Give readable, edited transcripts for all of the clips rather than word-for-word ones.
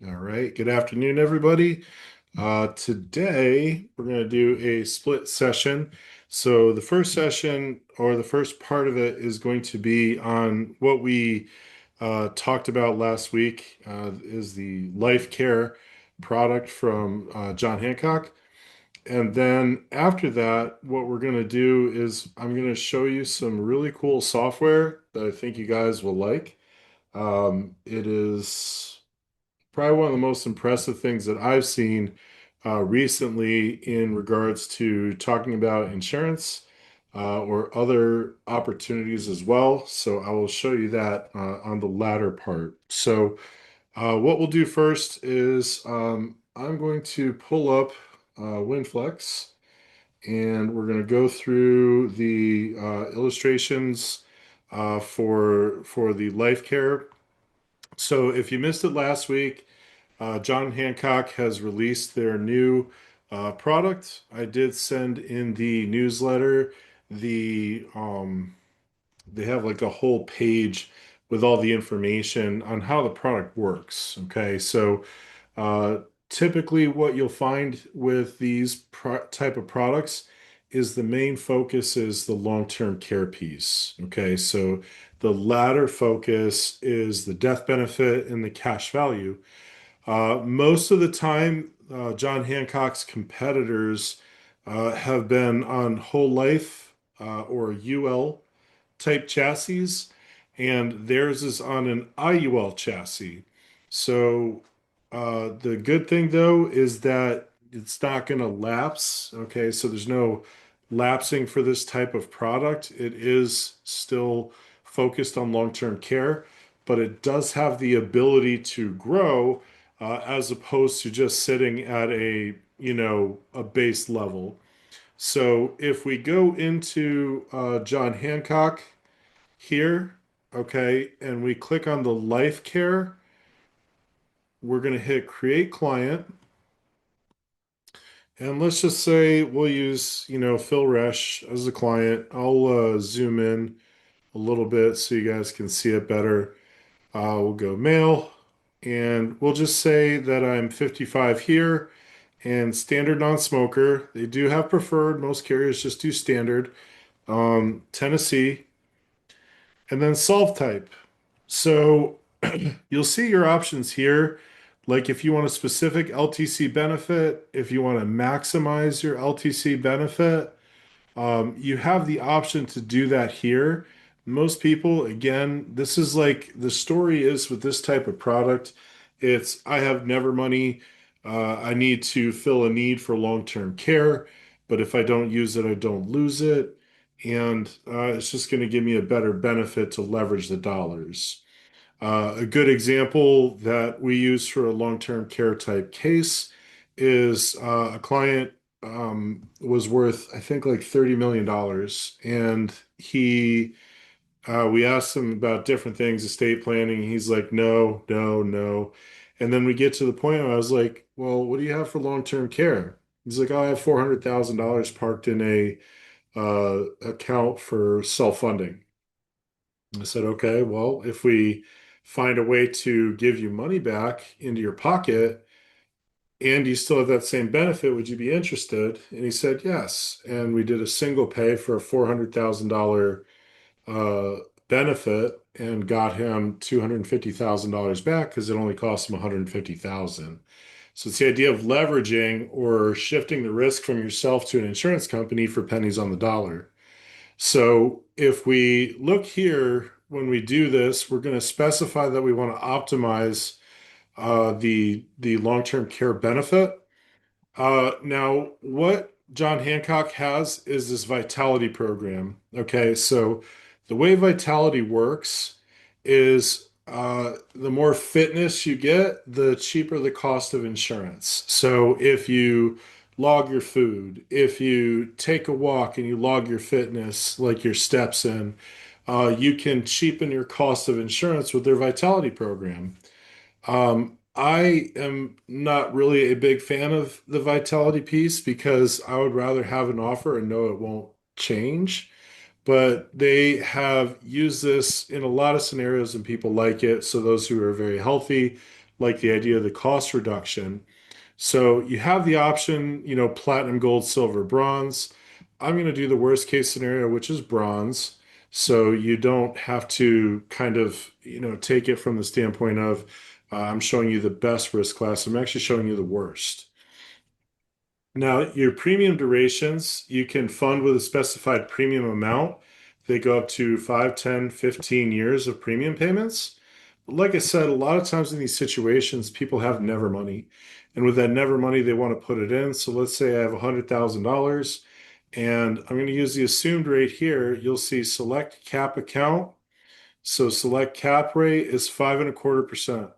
All right. Good afternoon, everybody. Today we're going to do a split session. So the first session or the first part of it is going to be on what we talked about last week, is the Life Care product from John Hancock. And then after that, what we're going to do is I'm going to show you some really cool software that I think you guys will like. It is probably one of the most impressive things that I've seen recently in regards to talking about insurance or other opportunities as well. So I will show you that on the latter part. So what we'll do first is I'm going to pull up WinFlex and we're going to go through the illustrations for the life care. So if you missed it last week, John Hancock has released their new product. I did send in the newsletter. The They have like a whole page with all the information on how the product works. Okay, so uh, typically what you'll find with these type of products is the main focus is the long-term care piece. Okay, so the latter focus is the death benefit and the cash value. Most of the time, John Hancock's competitors have been on whole life or UL type chassis, and theirs is on an IUL chassis. So the good thing though is that it's not going to lapse. Okay, so there's no lapsing for this type of product. It is still focused on long-term care, but it does have the ability to grow as opposed to just sitting at a base level. So if we go into John Hancock here, okay, and we click on the life care, we're going to hit create client. And let's just say we'll use, Phil Resch as a client. I'll zoom in a little bit so you guys can see it better. We'll go male, and we'll just say that I'm 55 here and standard non-smoker. They do have preferred. Most carriers just do standard. Tennessee, and then solve type. So you'll see your options here. Like if you want a specific LTC benefit, if you want to maximize your LTC benefit, you have the option to do that here. Most people, again, this is like the story is with this type of product. It's I have never money. I need to fill a need for long-term care, but if I don't use it, I don't lose it. And it's just going to give me a better benefit to leverage the dollars. A good example that we use for a long-term care type case is a client was worth, I think, like $30 million. And we asked him about different things, estate planning. He's like, no, no, no. And then we get to the point where I was like, well, what do you have for long-term care? He's like, oh, I have $400,000 parked in a account for self-funding. I said, okay, well, if we find a way to give you money back into your pocket and you still have that same benefit, would you be interested? And he said, yes. And we did a single pay for a $400,000 uh, benefit and got him $250,000 back because it only cost him $150,000. So it's the idea of leveraging or shifting the risk from yourself to an insurance company for pennies on the dollar. So if we look here, when we do this, we're going to specify that we want to optimize the long-term care benefit. Now, what John Hancock has is this Vitality program. Okay, so the way Vitality works is the more fitness you get, the cheaper the cost of insurance. So if you log your food, if you take a walk and you log your fitness, like your steps in, you can cheapen your cost of insurance with their Vitality program. I am not really a big fan of the vitality piece because I would rather have an offer and know it won't change. But they have used this in a lot of scenarios and people like it. So those who are very healthy like the idea of the cost reduction. So you have the option, platinum, gold, silver, bronze. I'm going to do the worst case scenario, which is bronze. So you don't have to kind of, take it from the standpoint of I'm showing you the best risk class. I'm actually showing you the worst. Now, your premium durations, you can fund with a specified premium amount. They go up to 5, 10, 15 years of premium payments. But like I said, a lot of times in these situations, people have never money. And with that never money, they want to put it in. So let's say I have $100,000 and I'm going to use the assumed rate here. You'll see select cap account. So select cap rate is 5.25%.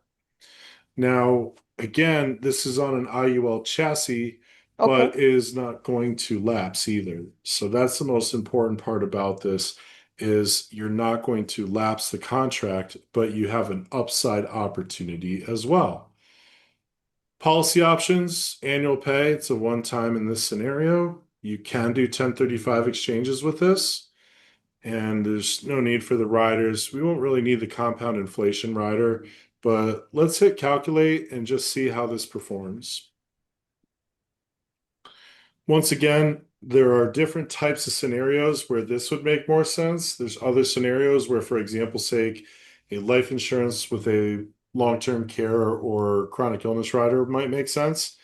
Now, again, this is on an IUL chassis, Okay. but is not going to lapse either. So that's the most important part about this is you're not going to lapse the contract, but you have an upside opportunity as well. Policy options, annual pay, it's a one time in this scenario. You can do 1035 exchanges with this, and there's no need for the riders. We won't really need the compound inflation rider, but let's hit calculate and just see how this performs. Once again, there are different types of scenarios where this would make more sense. There's other scenarios where, for example's sake, a life insurance with a long-term care or chronic illness rider might make sense,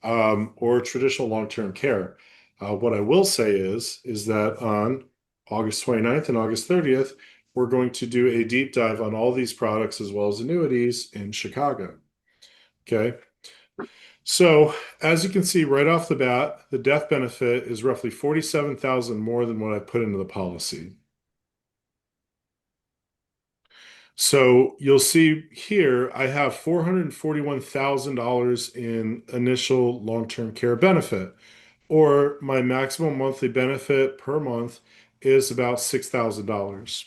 or traditional long-term care. What I will say is that on August 29th and August 30th, we're going to do a deep dive on all these products as well as annuities in Chicago. Okay. So as you can see right off the bat, the death benefit is roughly 47,000 more than what I put into the policy. So you'll see here, I have $441,000 in initial long-term care benefit, or my maximum monthly benefit per month is about $6,000.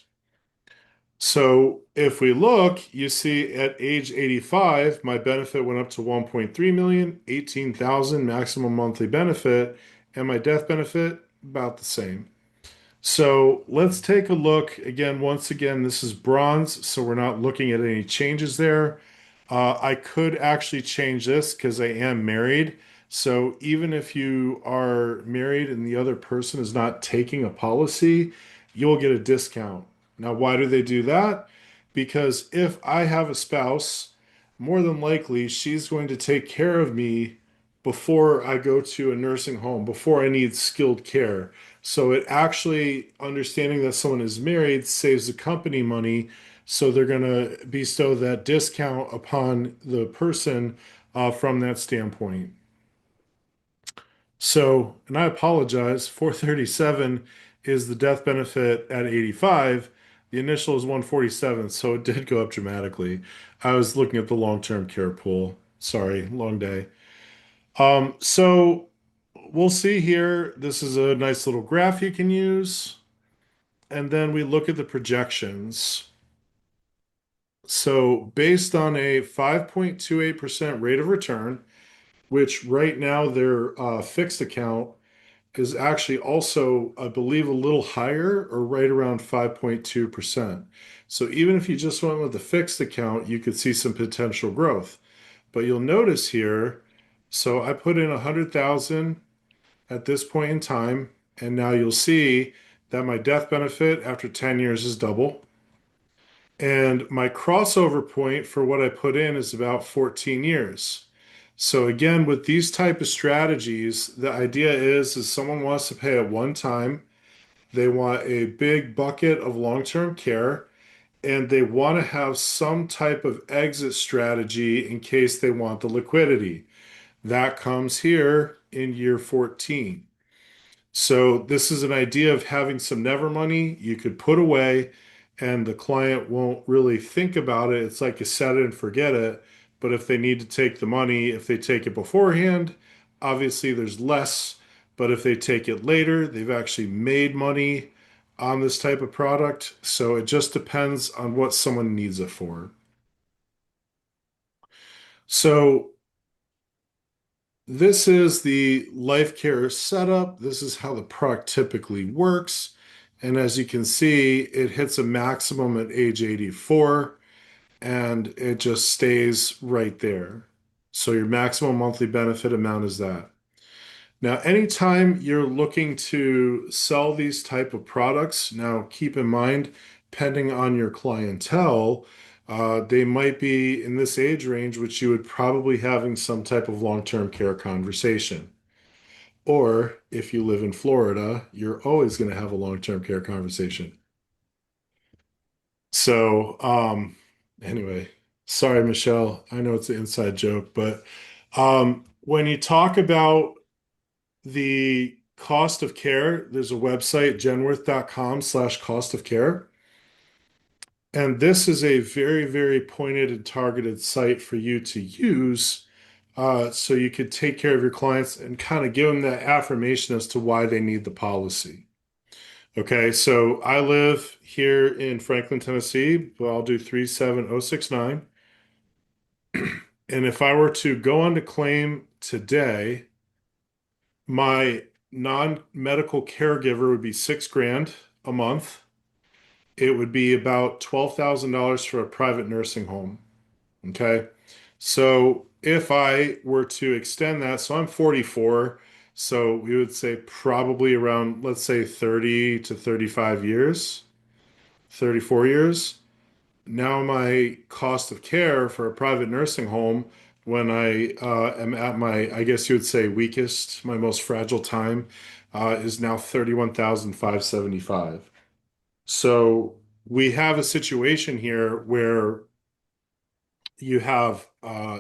So if we look, you see at age 85, my benefit went up to 1.3 million, 18,000 maximum monthly benefit, and my death benefit about the same. So let's take a look again. Once again, this is bronze, so we're not looking at any changes there. I could actually change this because I am married. So even if you are married and the other person is not taking a policy, you'll get a discount. Now, why do they do that? Because if I have a spouse, more than likely she's going to take care of me before I go to a nursing home, before I need skilled care. So it actually, understanding that someone is married saves the company money. So they're going to bestow that discount upon the person from that standpoint. So, and I apologize, 437 is the death benefit at 85. The initial is 147, so it did go up dramatically. I was looking at the long-term care pool. Sorry, long day. So we'll see here. This is a nice little graph you can use. And then we look at the projections. So based on a 5.28% rate of return, which right now their fixed account is actually also, I believe, a little higher or right around 5.2%. So even if you just went with the fixed account, you could see some potential growth. But you'll notice here, so I put in 100,000 at this point in time, and now you'll see that my death benefit after 10 years is double. And my crossover point for what I put in is about 14 years. So again, with these type of strategies, the idea is someone wants to pay at one time, they want a big bucket of long-term care, and they want to have some type of exit strategy in case they want the liquidity. That comes here in year 14. So this is an idea of having some never money you could put away and the client won't really think about it. It's like you set it and forget it. But if they need to take the money, if they take it beforehand, obviously there's less. But if they take it later, they've actually made money on this type of product. So it just depends on what someone needs it for. So this is the life care setup. This is how the product typically works. And as you can see, it hits a maximum at age 84. and it just stays right there. So your maximum monthly benefit amount is that. Now, anytime you're looking to sell these type of products, now keep in mind, depending on your clientele, they might be in this age range, which you would probably having some type of long-term care conversation. Or if you live in Florida, you're always going to have a long-term care conversation. So, anyway, sorry, Michelle. I know it's an inside joke, but when you talk about the cost of care, there's a website, genworth.com/cost of care. And this is a very, very pointed and targeted site for you to use so you could take care of your clients and kind of give them that affirmation as to why they need the policy. Okay, so I live here in Franklin, Tennessee. Well, I'll do 37069. And if I were to go on to claim today, my non-medical caregiver would be 6 grand a month. It would be about $12,000 for a private nursing home. Okay. So if I were to extend that, so I'm 44, so we would say probably around, let's say 30 to 35 years, 34 years. Now my cost of care for a private nursing home when I am at my, I guess you would say weakest, my most fragile time, is now 31,575. So we have a situation here where you have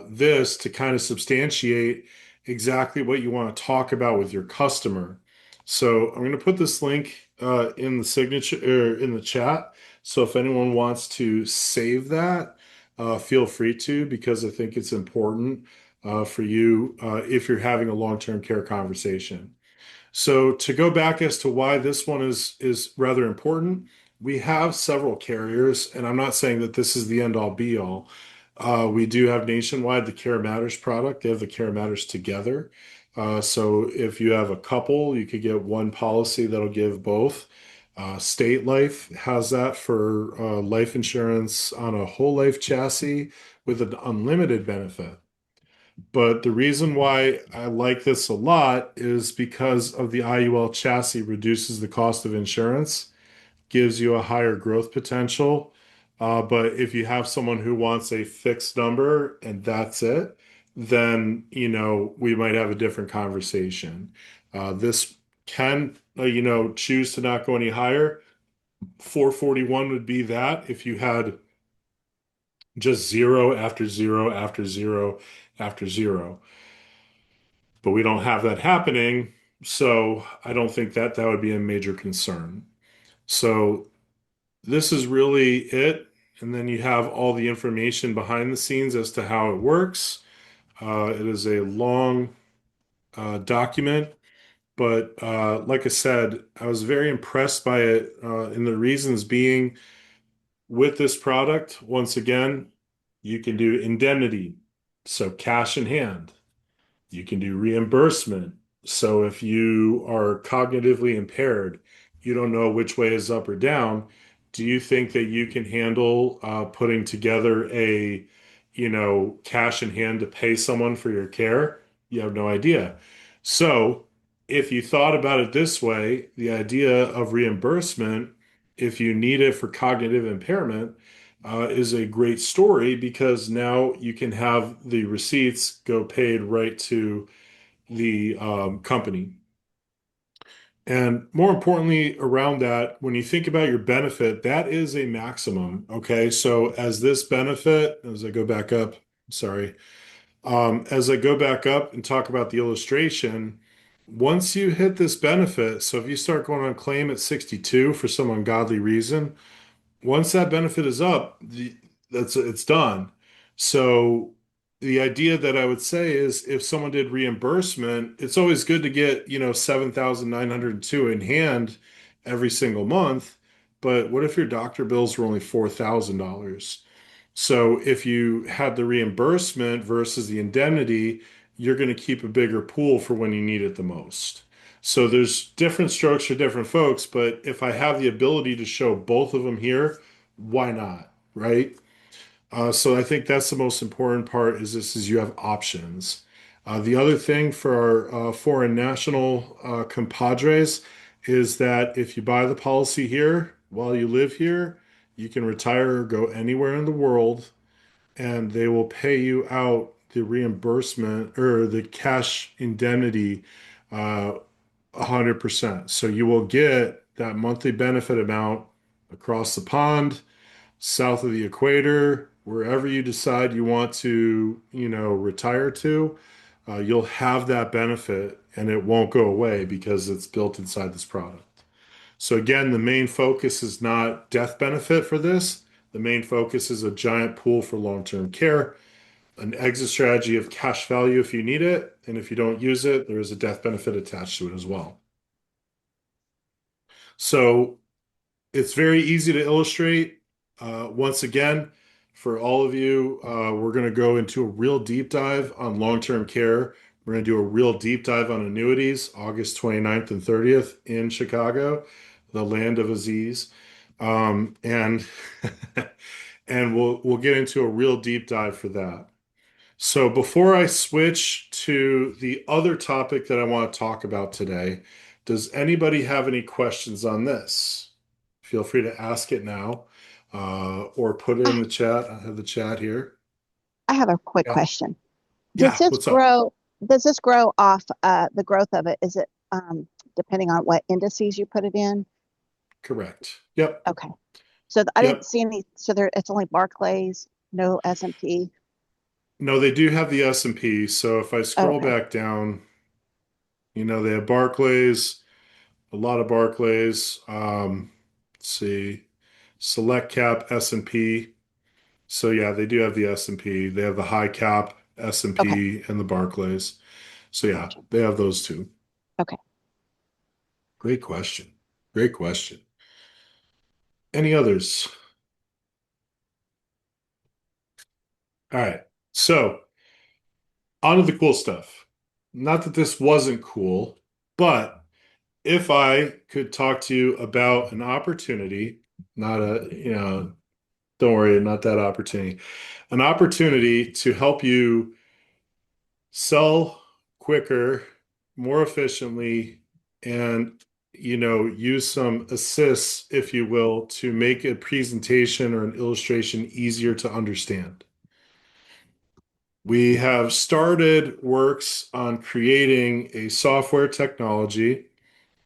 this to kind of substantiate exactly what you want to talk about with your customer. So I'm going to put this link in the signature or in the chat. So if anyone wants to save that, feel free to, because I think it's important for you if you're having a long-term care conversation. So to go back as to why this one is rather important, we have several carriers, and I'm not saying that this is the end all be all. We do have nationwide the Care Matters product. They have the Care Matters together. So if you have a couple, you could get one policy that'll give both. State Life has that for life insurance on a whole life chassis with an unlimited benefit. But the reason why I like this a lot is because of the IUL chassis reduces the cost of insurance, gives you a higher growth potential. But if you have someone who wants a fixed number and that's it, then, we might have a different conversation. This can, choose to not go any higher. 441 would be that if you had just zero after zero after zero after zero. But we don't have that happening, so I don't think that that would be a major concern. So this is really it. And then you have all the information behind the scenes as to how it works. It is a long document, but like I said, I was very impressed by it. And the reasons being with this product, once again, you can do indemnity, so cash in hand. You can do reimbursement. So if you are cognitively impaired, you don't know which way is up or down. Do you think that you can handle putting together a, cash in hand to pay someone for your care? You have no idea. So if you thought about it this way, the idea of reimbursement, if you need it for cognitive impairment, is a great story because now you can have the receipts go paid right to the company. And more importantly, around that, when you think about your benefit, that is a maximum. Okay. So as this benefit, as I go back up, sorry, as I go back up and talk about the illustration, once you hit this benefit, so if you start going on claim at 62 for some ungodly reason, once that benefit is up, that's it's done. So the idea that I would say is if someone did reimbursement, it's always good to get, 7,902 in hand every single month. But what if your doctor bills were only $4,000? So if you had the reimbursement versus the indemnity, you're going to keep a bigger pool for when you need it the most. So there's different strokes for different folks, but if I have the ability to show both of them here, why not? Right? So I think that's the most important part is this is you have options. The other thing for our foreign national compadres is that if you buy the policy here while you live here, you can retire or go anywhere in the world and they will pay you out the reimbursement or the cash indemnity 100%. So you will get that monthly benefit amount across the pond, south of the equator, wherever you decide you want to, retire to, you'll have that benefit and it won't go away because it's built inside this product. So again, the main focus is not death benefit for this. The main focus is a giant pool for long-term care, an exit strategy of cash value if you need it, and if you don't use it, there is a death benefit attached to it as well. So it's very easy to illustrate. Once again, for all of you, we're going to go into a real deep dive on long-term care. We're going to do a real deep dive on annuities, August 29th and 30th in Chicago, the land of Aziz. And and we'll get into a real deep dive for that. So before I switch to the other topic that I want to talk about today, does anybody have any questions on this? Feel free to ask it now, or put it in I, the chat. I have the chat here. I have a quick Yeah. question. Does Yeah. this What's up? grow? Does this grow off the growth of it? Is it depending on what indices you put it in? Correct. Yep. Okay. So I didn't Yep. see any. So there, it's only Barclays, no S&P. No, they do have the S&P. So if I scroll Okay. back down, they have Barclays, a lot of Barclays. Let's see, Select Cap S&P. So yeah, they do have the S&P. They have the high cap Okay. S&P and the Barclays. So yeah, Gotcha. they have those two. Okay. Great question. Great question. Any others? All right. So on to the cool stuff. Not that this wasn't cool, but if I could talk to you about an opportunity, not a, don't worry, not that opportunity, an opportunity to help you sell quicker, more efficiently, and use some assists, if you will, to make a presentation or an illustration easier to understand. We have started works on creating a software technology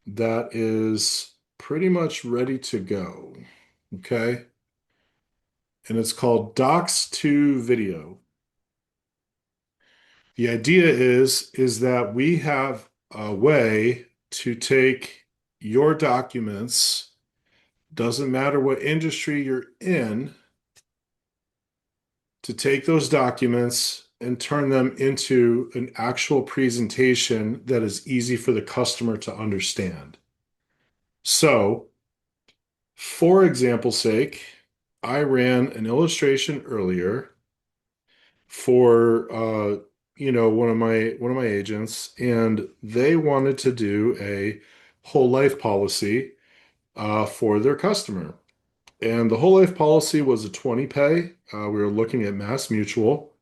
that is pretty much ready to go. Okay. And it's called Docs to Video. The idea is that we have a way to take your documents, doesn't matter what industry you're in, to take those documents and turn them into an actual presentation that is easy for the customer to understand. So, for example's sake, I ran an illustration earlier for one of my agents, and they wanted to do a whole life policy for their customer. And the whole life policy was a 20 pay. We were looking at Mass Mutual,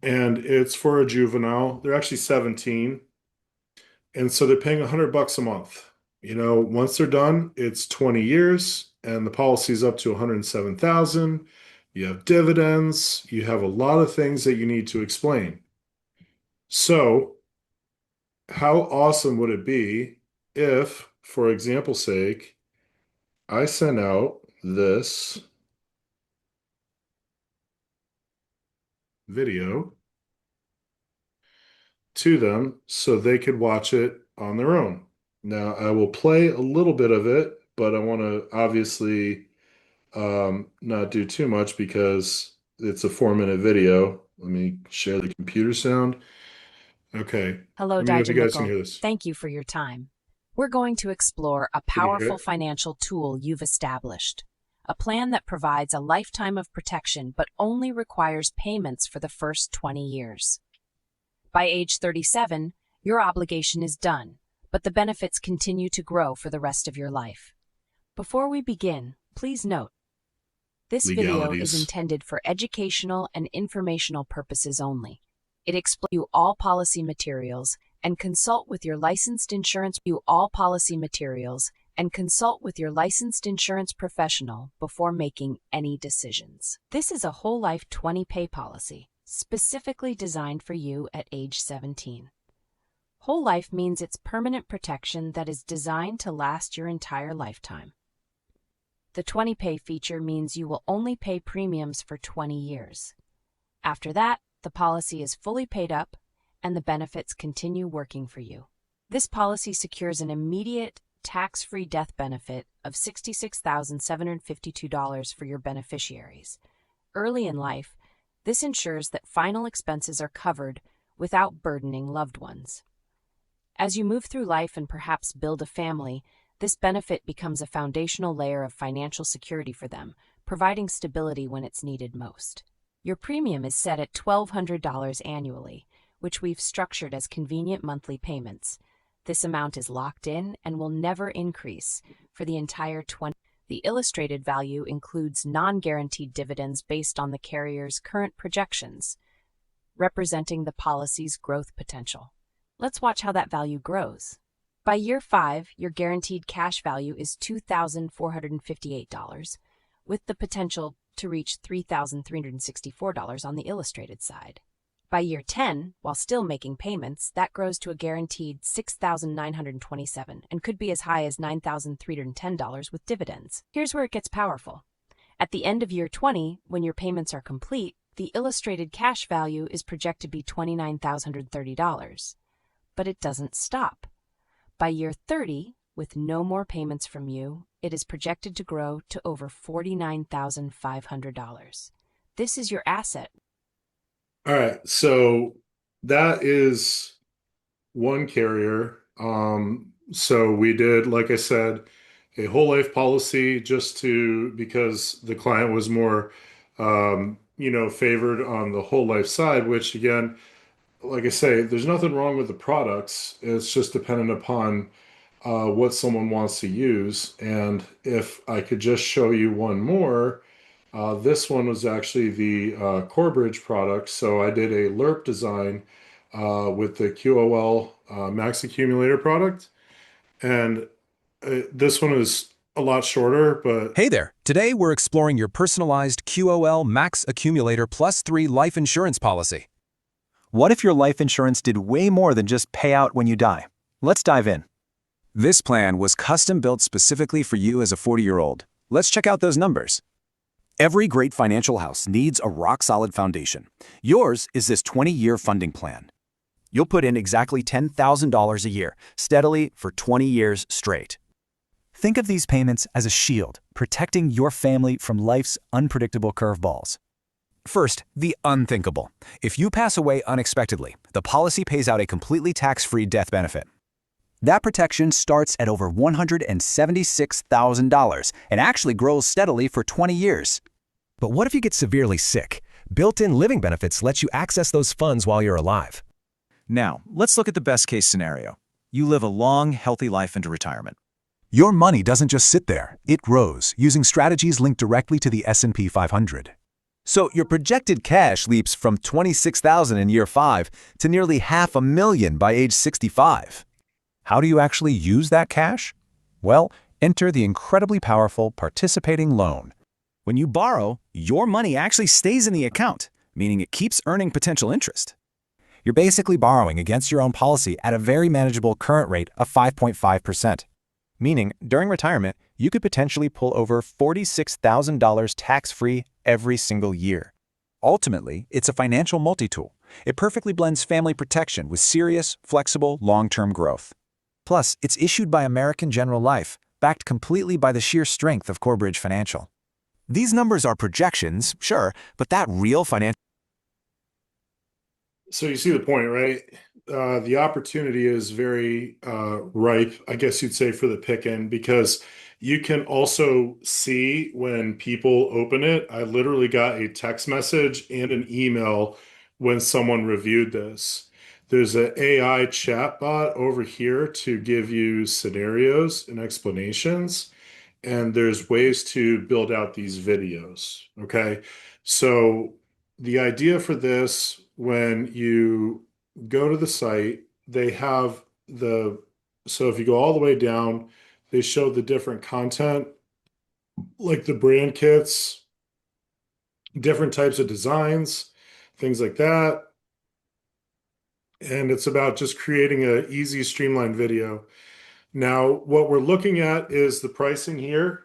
and it's for a juvenile. They're actually 17, and so they're paying $100 a month. Once they're done, it's 20 years, and the policy's up to 107,000. You have dividends. You have a lot of things that you need to explain. So, how awesome would it be if, for example's sake, I sent out this video to them so they could watch it on their own? Now, I will play a little bit of it, but I want to obviously not do too much because it's a 4-minute video. Let me share the computer sound. Okay. Hello, Let me know if you Dijah guys can Mickle. hear this. Thank you for your time. We're going to explore a Can you hear powerful it? financial tool you've established. A plan that provides a lifetime of protection but only requires payments for the first 20 years. By age 37, your obligation is done, but the benefits continue to grow for the rest of your life. Before we begin, please note, This video is legalities. intended for educational and informational purposes only. It explains you all policy materials and consult with your licensed insurance professional before making any decisions. This is a whole life 20-pay policy specifically designed for you at age 17. Whole life means it's permanent protection that is designed to last your entire lifetime. The 20-pay feature means you will only pay premiums for 20 years. After that, the policy is fully paid up and the benefits continue working for you. This policy secures an immediate tax-free death benefit of $66,752 for your beneficiaries. Early in life, this ensures that final expenses are covered without burdening loved ones. As you move through life and perhaps build a family, this benefit becomes a foundational layer of financial security for them, providing stability when it's needed most. Your premium is set at $1,200 annually, which we've structured as convenient monthly payments. This amount is locked in and will never increase for the entire 20. The illustrated value includes non-guaranteed dividends based on the carrier's current projections, representing the policy's growth potential. Let's watch how that value grows. By year 5, your guaranteed cash value is $2,458, with the potential to reach $3,364 on the illustrated side. By year 10, while still making payments, that grows to a guaranteed $6,927 and could be as high as $9,310 with dividends. Here's where it gets powerful. At the end of year 20, when your payments are complete, the illustrated cash value is projected to be $29,030. But it doesn't stop. By year 30, with no more payments from you, it is projected to grow to over $49,500. This is your asset. All right, so that is one carrier. So we did, like I said, a whole life policy because the client was more, favored on the whole life side, which again, like I say, there's nothing wrong with the products. It's just dependent upon what someone wants to use. And if I could just show you one more, this one was actually the Corebridge product. So I did a LERP design with the QOL Max Accumulator product. And this one is a lot shorter, but Hey there! Today we're exploring your personalized QOL Max Accumulator Plus 3 life insurance policy. What if your life insurance did way more than just pay out when you die? Let's dive in. This plan was custom built specifically for you as a 40-year-old. Let's check out those numbers. Every great financial house needs a rock-solid foundation. Yours is this 20-year funding plan. You'll put in exactly $10,000 a year, steadily for 20 years straight. Think of these payments as a shield, protecting your family from life's unpredictable curveballs. First, the unthinkable. If you pass away unexpectedly, the policy pays out a completely tax-free death benefit. That protection starts at over $176,000 and actually grows steadily for 20 years. But what if you get severely sick? Built-in living benefits let you access those funds while you're alive. Now, let's look at the best-case scenario. You live a long, healthy life into retirement. Your money doesn't just sit there. It grows using strategies linked directly to the S&P 500. So your projected cash leaps from $26,000 in year 5 to nearly $500,000 by age 65. How do you actually use that cash? Well, enter the incredibly powerful participating loan. When you borrow, your money actually stays in the account, meaning it keeps earning potential interest. You're basically borrowing against your own policy at a very manageable current rate of 5.5%. Meaning, during retirement, you could potentially pull over $46,000 tax-free every single year. Ultimately, it's a financial multi-tool. It perfectly blends family protection with serious, flexible, long-term growth. Plus, it's issued by American General Life, backed completely by the sheer strength of Corebridge Financial. These numbers are projections, sure, but that real financial... so you see the point, right? The opportunity is very ripe, I guess you'd say, for the picking, because you can also see when people open it. I literally got a text message and an email when someone reviewed this. There's an AI chat bot over here to give you scenarios and explanations. and there's ways to build out these videos. Okay. So the idea for this, when you go to the site, they have so if you go all the way down, they show the different content, like the brand kits, different types of designs, things like that. And it's about just creating an easy, streamlined video. Now, what we're looking at is the pricing here.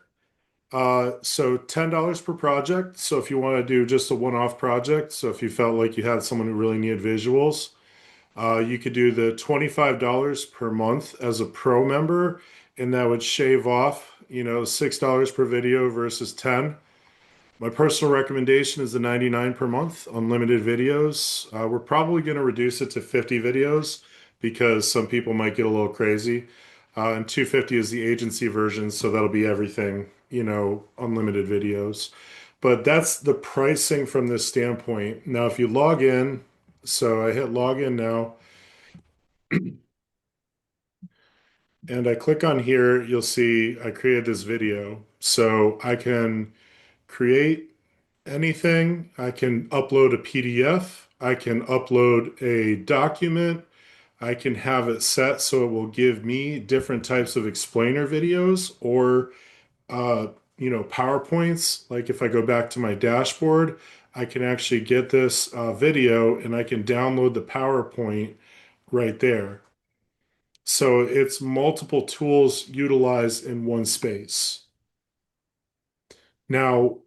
So $10 per project. So if you want to do just a one-off project, so if you felt like you had someone who really needed visuals, you could do the $25 per month as a pro member, and that would shave off, $6 per video versus 10. My personal recommendation is the 99 per month, unlimited videos. We're probably going to reduce it to 50 videos because some people might get a little crazy. And 250 is the agency version, so that'll be everything, unlimited videos. But that's the pricing from this standpoint. Now, if you log in, so I hit login now, and I click on here, you'll see I created this video. So I can create anything. I can upload a PDF. I can upload a document. I can have it set so it will give me different types of explainer videos or, uh, PowerPoints. Like if I go back to my dashboard, I can actually get this video and I can download the PowerPoint right there. So it's multiple tools utilized in one space. Now,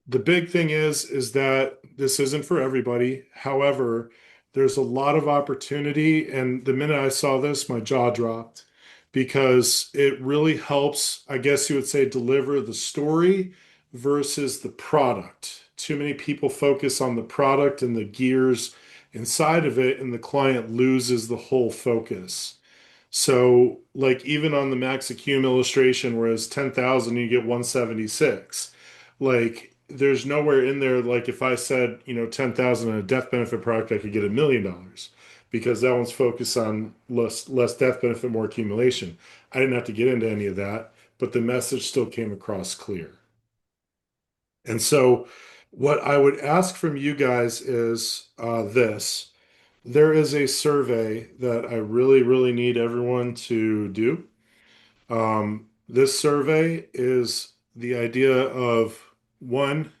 the big thing is that this isn't for everybody. However, there's a lot of opportunity, and the minute I saw this, my jaw dropped because it really helps, I guess you would say, deliver the story versus the product. Too many people focus on the product and the gears inside of it, and the client loses the whole focus. So, like even on the Max Accum illustration, whereas 10,000 you get 176. Like there's nowhere in there like if I said, 10,000 on a death benefit product, I could get $1 million because that one's focused on less death benefit, more accumulation. I didn't have to get into any of that, but the message still came across clear. And so, what I would ask from you guys is this. There is a survey that I really, really need everyone to do. This survey is the idea of one,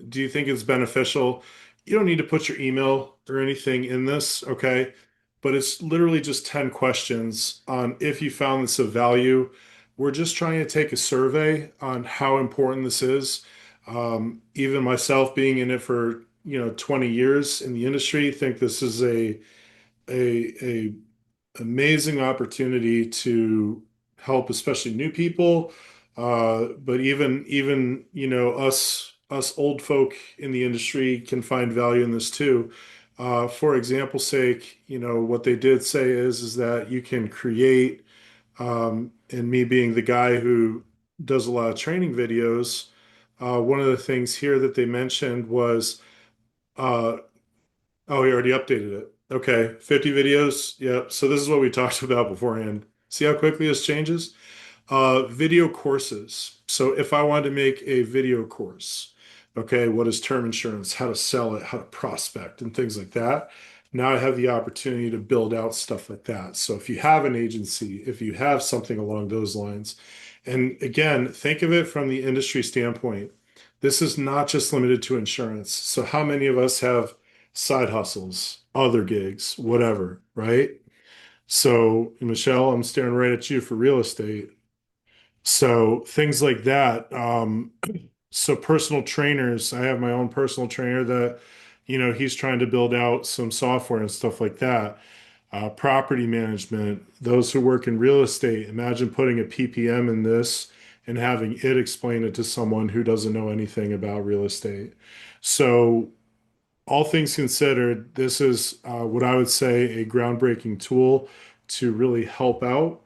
do you think it's beneficial? You don't need to put your email or anything in this, okay? But it's literally just 10 questions on if you found this of value. We're just trying to take a survey on how important this is. Even myself being in it for, 20 years in the industry, think this is a amazing opportunity to help, especially new people. But even us old folk in the industry can find value in this too. For example's sake, what they did say is that you can create, and me being the guy who does a lot of training videos, one of the things here that they mentioned was uh, oh, he already updated it. Okay, 50 videos. Yep. So this is what we talked about beforehand. See how quickly this changes? Video courses. So if I wanted to make a video course, okay, what is term insurance, how to sell it, how to prospect, and things like that. Now I have the opportunity to build out stuff like that. So if you have an agency, if you have something along those lines, and again, think of it from the industry standpoint. This is not just limited to insurance. So how many of us have side hustles, other gigs, whatever, right? So, Michelle, I'm staring right at you for real estate. So, things like that. So personal trainers, I have my own personal trainer that, he's trying to build out some software and stuff like that. Property management, those who work in real estate, imagine putting a PPM in this and having it explain it to someone who doesn't know anything about real estate. So, all things considered, this is what I would say a groundbreaking tool to really help out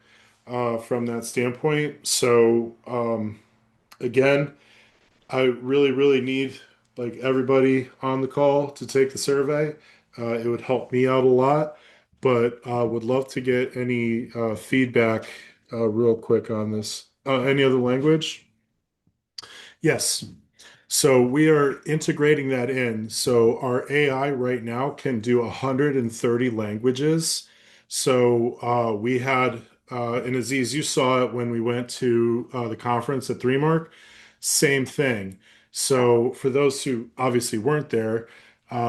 from that standpoint. So, again, I really, really need like everybody on the call to take the survey. It would help me out a lot, but would love to get any feedback real quick on this. Any other language? Yes. So we are integrating that in. So our AI right now can do 130 languages. So we had, and Aziz, you saw it when we went to the conference at Three Mark. Same thing. So for those who obviously weren't there,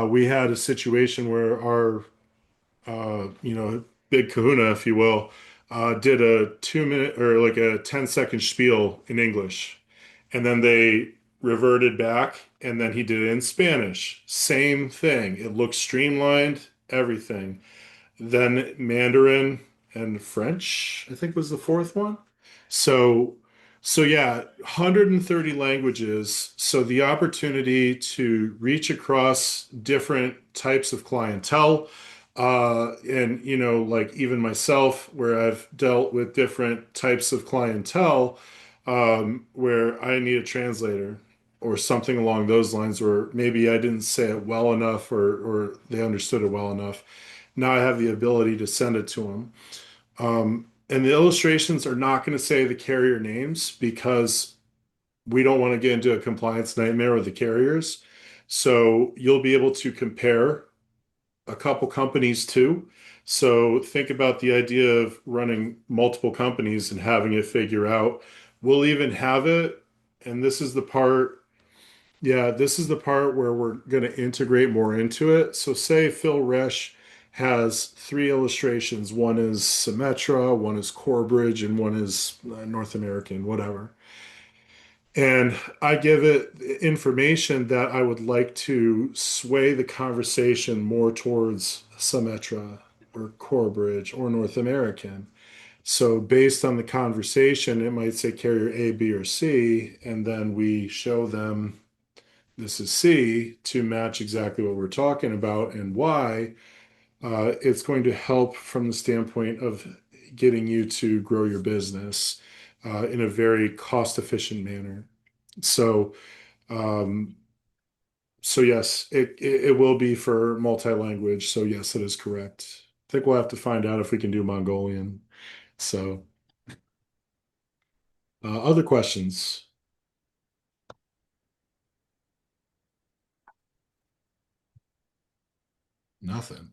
we had a situation where our big kahuna, if you will, did a 2 minute or like a 10-second spiel in English. And then they reverted back and then he did it in Spanish. Same thing. It looked streamlined, everything. Then Mandarin and French, I think was the fourth one. So, so yeah, 130 languages. So the opportunity to reach across different types of clientele, and like even myself, where I've dealt with different types of clientele, where I need a translator or something along those lines, or maybe I didn't say it well enough, or they understood it well enough. Now I have the ability to send it to them. And the illustrations are not going to say the carrier names because we don't want to get into a compliance nightmare with the carriers. So you'll be able to compare a couple companies too. So think about the idea of running multiple companies and having it figure out. We'll even have it, and this is the part, yeah, this is the part where we're going to integrate more into it. So say Phil Resch has three illustrations. One is Symetra, one is Corebridge, and one is North American, whatever. And I give it information that I would like to sway the conversation more towards Symetra or Corebridge or North American. So based on the conversation, it might say carrier A, B, or C, and then we show them this is C to match exactly what we're talking about and why. It's going to help from the standpoint of getting you to grow your business in a very cost efficient manner. So, um, so yes, it will be for multi-language. So yes, it is correct. I think we'll have to find out if we can do Mongolian. So, other questions? Nothing.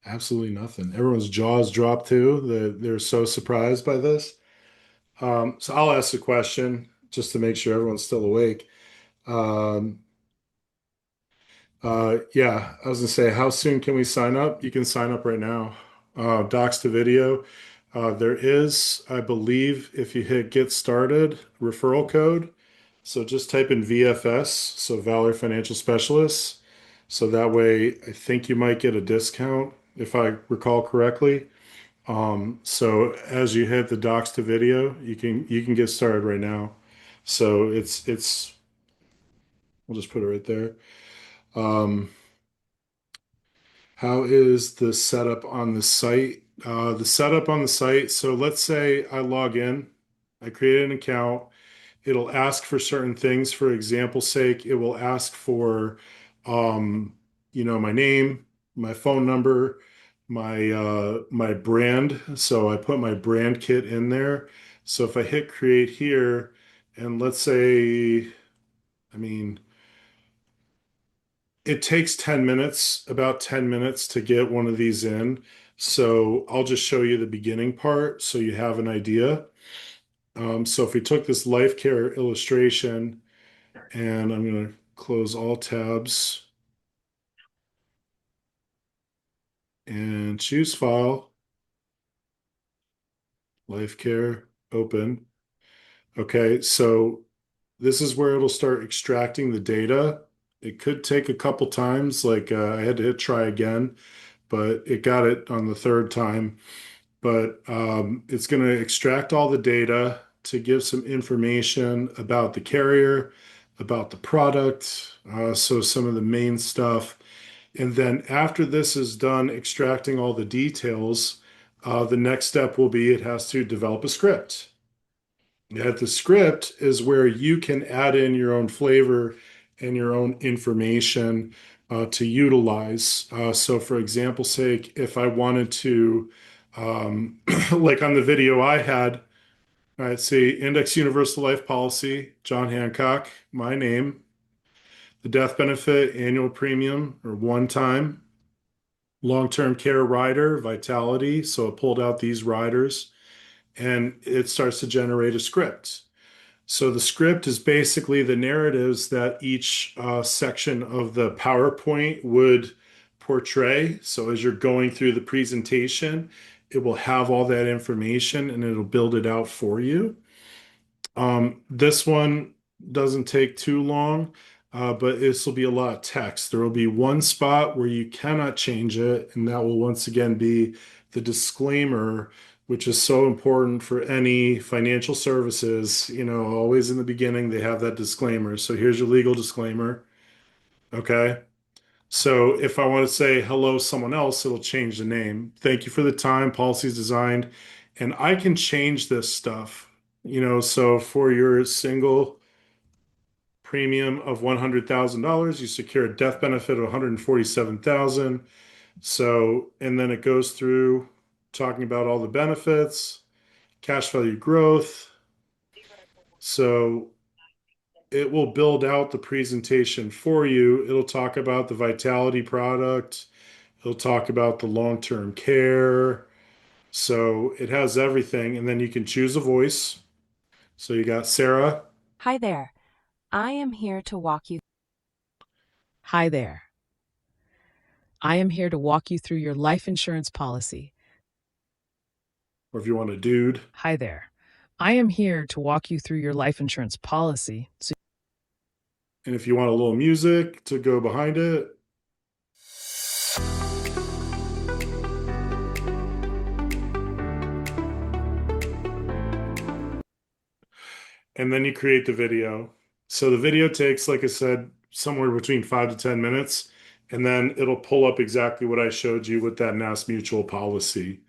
Absolutely nothing. Everyone's jaws dropped too. They're so surprised by this. So I'll ask the question just to make sure everyone's still awake. Um, yeah, I was gonna say, how soon can we sign up? You can sign up right now. Docs to video. There is, I believe, if you hit get started, referral code. So just type in VFS, so Valor Financial Specialists. So that way, I think you might get a discount if I recall correctly. So as you hit the docs to video, you can get started right now. So it's we'll just put it right there. Um, how is the setup on the site? The setup on the site. So let's say I log in, I create an account. It'll ask for certain things. For example's sake, it will ask for, um, my name, my phone number, my brand. So I put my brand kit in there. So if I hit create here, and let's say, I mean, it takes 10 minutes, about 10 minutes to get one of these in. So I'll just show you the beginning part so you have an idea. So if we took this life care illustration, and I'm going to close all tabs and choose file, life care, open. Okay, so this is where it'll start extracting the data. It could take a couple times, like I had to hit try again, but it got it on the third time. But it's going to extract all the data to give some information about the carrier, about the product, so some of the main stuff. And then after this is done extracting all the details, the next step will be it has to develop a script. At the script is where you can add in your own flavor and your own information to utilize. So, for example's sake, if I wanted to, like on the video I had, All right, see, Index Universal Life Policy, John Hancock, my name, the death benefit, annual premium or one time, long-term care rider, Vitality. So it pulled out these riders and it starts to generate a script. So the script is basically the narratives that each section of the PowerPoint would portray. So as you're going through the presentation, it will have all that information and it'll build it out for you. This one doesn't take too long, but this will be a lot of text. There will be one spot where you cannot change it, and that will once again be the disclaimer, which is so important for any financial services. Always in the beginning, they have that disclaimer. So here's your legal disclaimer. Okay. So if I want to say hello, someone else, it'll change the name. Thank you for the time. Policies designed. And I can change this stuff, so for your single premium of $100,000, you secure a death benefit of 147,000. So, and then it goes through talking about all the benefits, cash value growth. So it will build out the presentation for you. It'll talk about the Vitality product. It'll talk about the long-term care. So it has everything. And then you can choose a voice. So you got Sarah. Hi there. I am here to walk you. Hi there. I am here to walk you through your life insurance policy. Or if you want a dude. Hi there. I am here to walk you through your life insurance policy. And if you want a little music to go behind it. And then you create the video. So the video takes, like I said, somewhere between 5 to 10 minutes. And then it'll pull up exactly what I showed you with that Mass Mutual policy.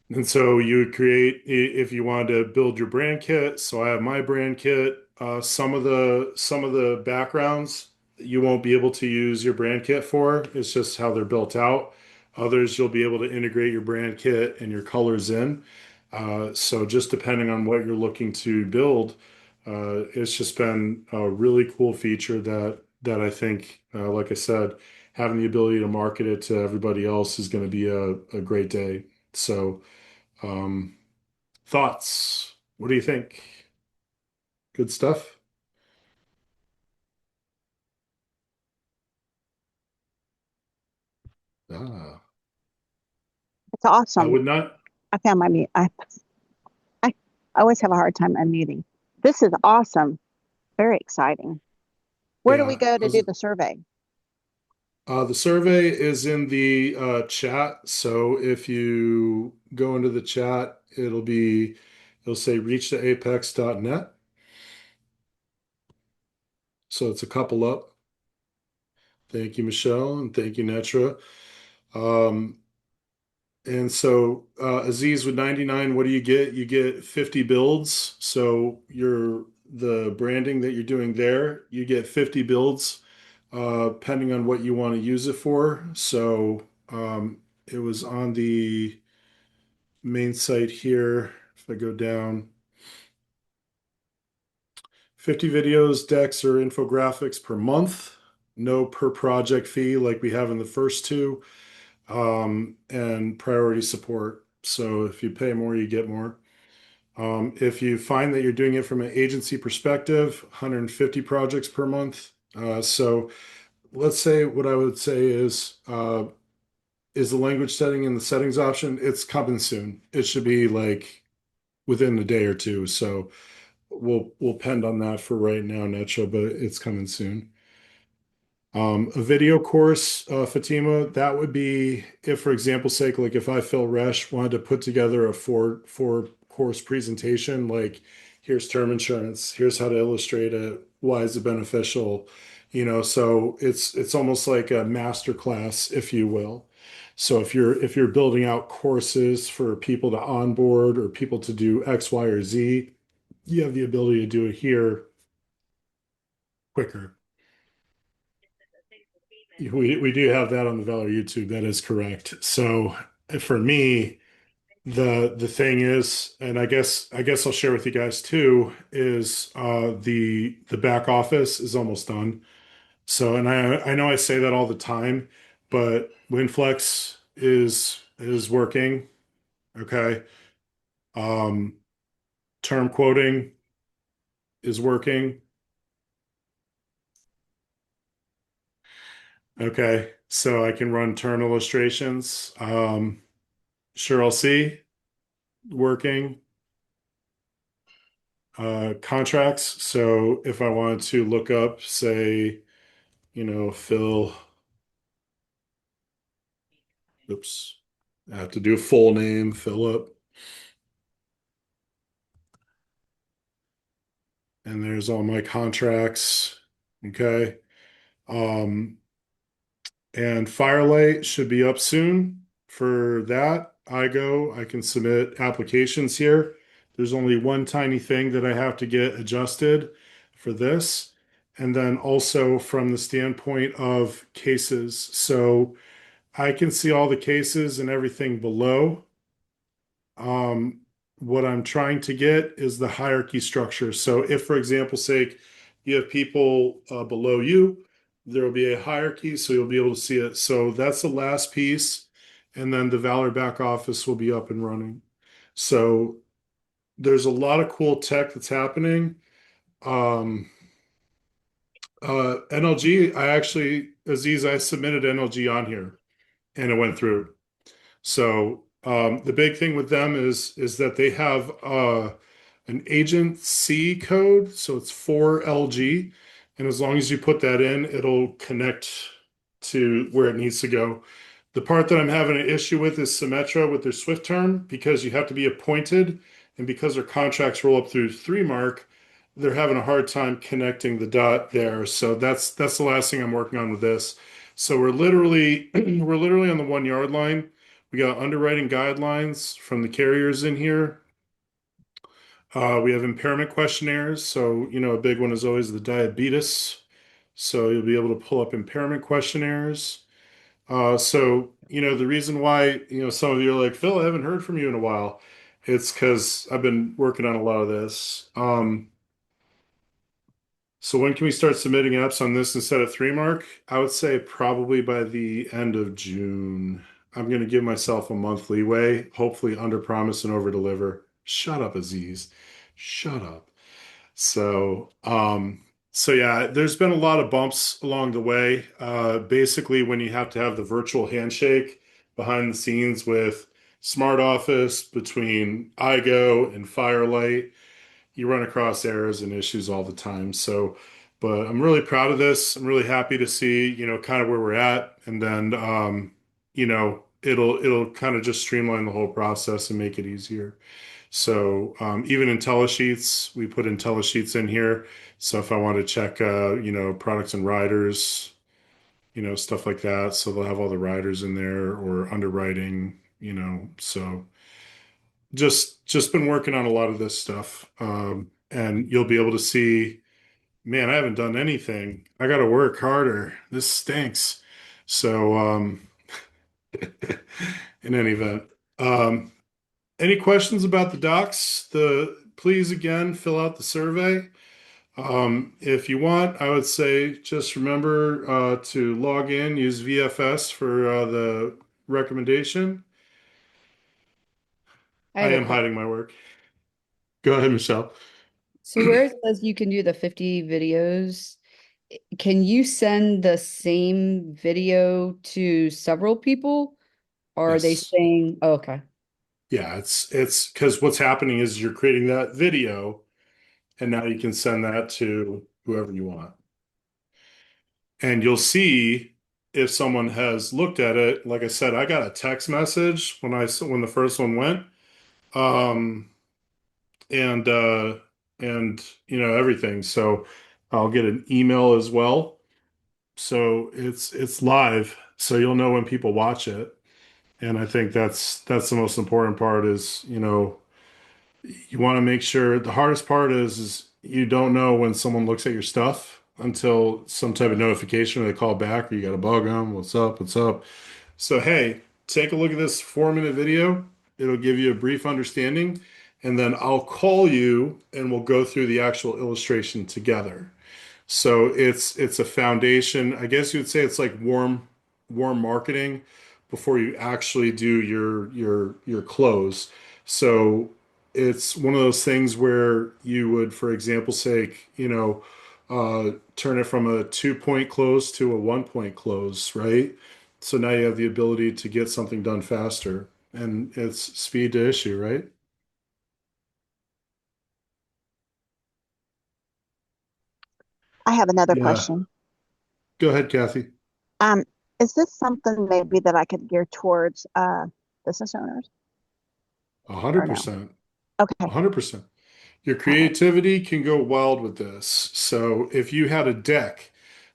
And so you would create, if you wanted to build your brand kit. So I have my brand kit. Some of the backgrounds you won't be able to use your brand kit for. It's just how they're built out. Others you'll be able to integrate your brand kit and your colors in. So just depending on what you're looking to build, it's just been a really cool feature that I think, like I said, having the ability to market it to everybody else is going to be a great day. So, um, thoughts? What do you think? Good stuff? Ah, It's I awesome. would not. I found my mute. I always have a hard time unmuting. This is awesome. Very exciting. Where do we Yeah, go to do the survey? the survey is in the chat. So if you go into the chat, it'll say reach to apex.net. So it's a couple up. Thank you, Michelle, and thank you, Netra. Um, and so Aziz with 99, what do you get? You get 50 builds. So the branding that you're doing there, you get 50 builds, depending on what you want to use it for. So it was on the main site here. If I go down, 50 videos, decks, or infographics per month. No per project fee like we have in the first two. And priority support. So if you pay more, you get more. If you find that you're doing it from an agency perspective, 150 projects per month. So let's say what I would say is the language setting in the settings option. It's coming soon. It should be like within a day or two. So we'll pend on that for right now, Netra, but it's coming soon. A video course, Fatima, that would be if, for example's sake, like if I, Phil Resch, wanted to put together a four course presentation, like here's term insurance, here's how to illustrate it, why is it beneficial, so it's almost like a master class, if you will. So if you're building out courses for people to onboard or people to do X, Y, or Z, you have the ability to do it here quicker. We do have that on the Valor YouTube. That is correct. So for me, The thing is, and I guess I'll share with you guys too, is the back office is almost done. So, and I know I say that all the time, but WinFlex is working. Okay. Um, Term quoting is working. Okay. So I can run term illustrations. Sure, I'll see working. Contracts. So if I wanted to look up, say, Phil, oops, I have to do a full name, Philip, and there's all my contracts. Okay. Um, and Firelight should be up soon for that. I can submit applications here. There's only one tiny thing that I have to get adjusted for this. And then also from the standpoint of cases. So I can see all the cases and everything below. Um, what I'm trying to get is the hierarchy structure. So if, for example's sake, you have people below you, there will be a hierarchy, so you'll be able to see it. So that's the last piece, and then the Valor back office will be up and running. So there's a lot of cool tech that's happening. Um, NLG, Aziz, I submitted NLG on here, and it went through. So the big thing with them is that they have an agent C code, so it's 4LG, and as long as you put that in, it'll connect to where it needs to go. The part that I'm having an issue with is Symmetra with their Swift term because you have to be appointed, and because their contracts roll up through 3 mark, they're having a hard time connecting the dot there. So that's the last thing I'm working on with this. So we're literally we're literally on the 1 yard line. We got underwriting guidelines from the carriers in here. We have impairment questionnaires. So, a big one is always the diabetes. So you'll be able to pull up impairment questionnaires. So, the reason why, some of you are like, Phil, I haven't heard from you in a while. It's because I've been working on a lot of this. So when can we start submitting apps on this instead of 3 mark? I would say probably by the end of June. I'm going to give myself a month leeway, hopefully under promise and over deliver. Shut up, Aziz. Shut up. So, so yeah, there's been a lot of bumps along the way. Basically, when you have to have the virtual handshake behind the scenes with Smart Office between iGo and Firelight, you run across errors and issues all the time. So, but I'm really proud of this. I'm really happy to see, kind of where we're at. And then, it'll kind of just streamline the whole process and make it easier. So, even IntelliSheets, we put IntelliSheets in here. So if I want to check, products and riders, stuff like that. So they'll have all the riders in there or underwriting, so just been working on a lot of this stuff. And you'll be able to see, man, I haven't done anything. I got to work harder. This stinks. So, in any event, um, any questions about the docs? Please again fill out the survey. If you want, I would say just remember to log in, use VFS for the recommendation. I I have a am question. hiding my work. Go ahead, Michelle. So where it says you can do the 50 videos, can you send the same video to several people? Or are they Yes. saying, oh, okay. Yeah, it's because what's happening is you're creating that video and now you can send that to whoever you want. And you'll see if someone has looked at it. Like I said, I got a text message when the first one went. Um and everything. So I'll get an email as well. So it's live. So you'll know when people watch it. And I think that's the most important part is, you want to make sure the hardest part is you don't know when someone looks at your stuff until some type of notification or they call back or you got to bug them. What's up? What's up? So, hey, take a look at this 4-minute video. It'll give you a brief understanding, and then I'll call you and we'll go through the actual illustration together. So it's a foundation. I guess you would say it's like warm marketing before you actually do your close. So it's one of those things where you would, for example's sake, turn it from a 2 point close to a 1 point close, right? So now you have the ability to get something done faster, and it's speed to issue, right? I have another Yeah. question. Go ahead, Kathy. Um, is this something maybe that I could gear towards business owners A or hundred no? percent. Okay. 100%. Your All right. creativity can go wild with this. So if you had a deck,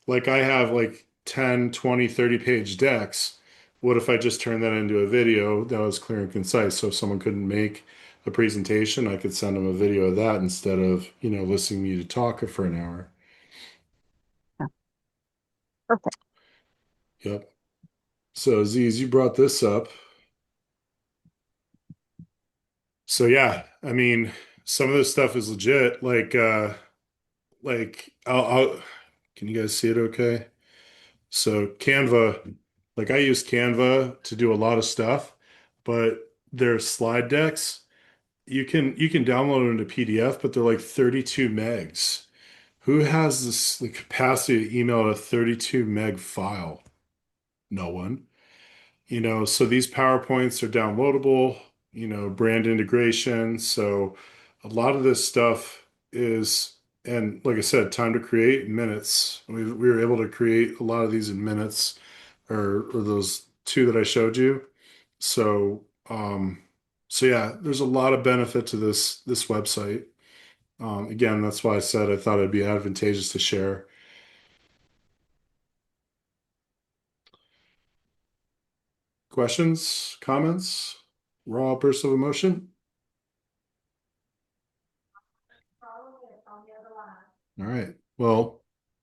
like I have like 10, 20, 30 page decks, what if I just turned that into a video that was clear and concise? So if someone couldn't make a presentation, I could send them a video of that instead of, listening to you talk for an hour. Yeah, perfect. Yep. So Aziz, you brought this up. So yeah, I mean, some of this stuff is legit. Like can you guys see it okay? So Canva, like I use Canva to do a lot of stuff, but their slide decks, you can download them into PDF, but they're like 32 megs. Who has the capacity to email a 32 meg file? No one. So these PowerPoints are downloadable, brand integration. So a lot of this stuff is, and like I said, time to create minutes. We were able to create a lot of these in minutes, or those two that I showed you. So, so yeah, there's a lot of benefit to this website. Again, that's why I said I thought it'd be advantageous to share. Questions, comments, raw burst of emotion? All right. Well,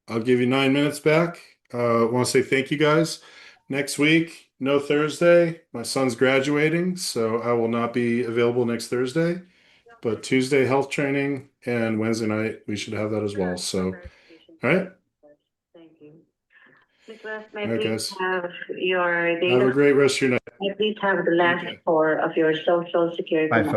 I'll give you 9 minutes back. I want to say thank you guys. Next week, no Thursday. My son's graduating, so I will not be available next Thursday. But Tuesday, health training, and Wednesday night, we should have that as well. So, all right. Nicholas, may All I right, please guys. have your date Have a of, great rest of your night. may I please have the last Okay. four of your social security Bye, Phil. number?